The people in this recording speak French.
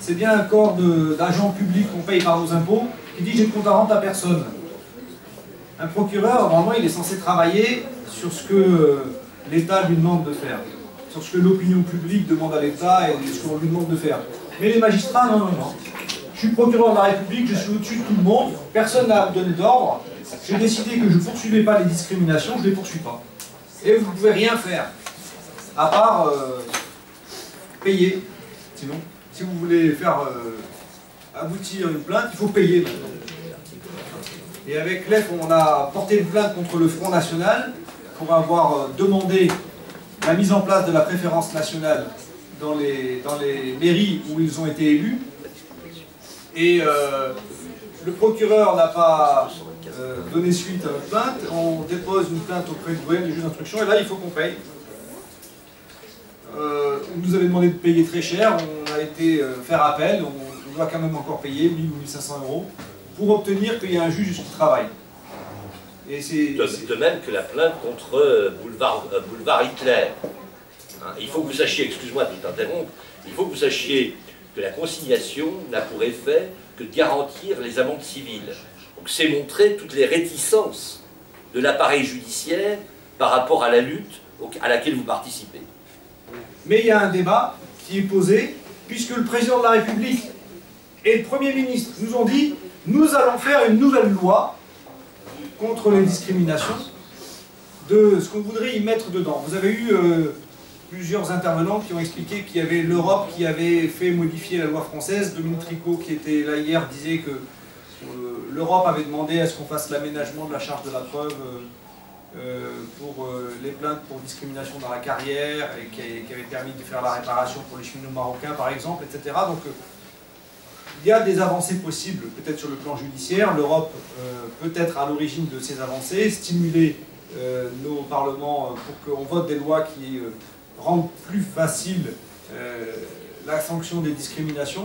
c'est bien un corps d'agents publics qu'on paye par nos impôts qui dit j'ai de compte à rendre à personne. Un procureur, normalement, il est censé travailler sur ce que l'État lui demande de faire, sur ce que l'opinion publique demande à l'État et ce qu'on lui demande de faire. Mais les magistrats, non, non, non. Je suis procureur de la République, je suis au-dessus de tout le monde, personne n'a donné d'ordre. J'ai décidé que je ne poursuivais pas les discriminations, je ne les poursuis pas. Et vous ne pouvez rien faire, à part payer. Sinon, si vous voulez faire aboutir une plainte, il faut payer maintenant. Et avec l'EF, on a porté une plainte contre le Front National pour avoir demandé la mise en place de la préférence nationale dans les mairies où ils ont été élus. Et le procureur n'a pas donné suite à notre plainte. On dépose une plainte auprès du doyen du juge d'instruction et là, il faut qu'on paye. On nous avait demandé de payer très cher, on a été faire appel, on doit quand même encore payer 1000 ou 1500 € pour obtenir qu'il y ait un juge qui travaille. Et de même que la plainte contre boulevard Hitler. Hein, il faut que vous sachiez, excuse-moi de t'interrompre, il faut que vous sachiez que la consignation n'a pour effet que de garantir les amendes civiles. Donc c'est montrer toutes les réticences de l'appareil judiciaire par rapport à la lutte à laquelle vous participez. Mais il y a un débat qui est posé, puisque le président de la République et le Premier ministre nous ont dit « Nous allons faire une nouvelle loi contre les discriminations, de ce qu'on voudrait y mettre dedans. » Vous avez eu plusieurs intervenants qui ont expliqué qu'il y avait l'Europe qui avait fait modifier la loi française. Dominique Tricot, qui était là hier, disait que l'Europe avait demandé à ce qu'on fasse l'aménagement de la charge de la preuve pour les plaintes pour discrimination dans la carrière et qui avait permis de faire la réparation pour les cheminots marocains par exemple, etc. Donc il y a des avancées possibles, peut-être sur le plan judiciaire. L'Europe peut être à l'origine de ces avancées, stimuler nos parlements pour qu'on vote des lois qui rendent plus facile la sanction des discriminations.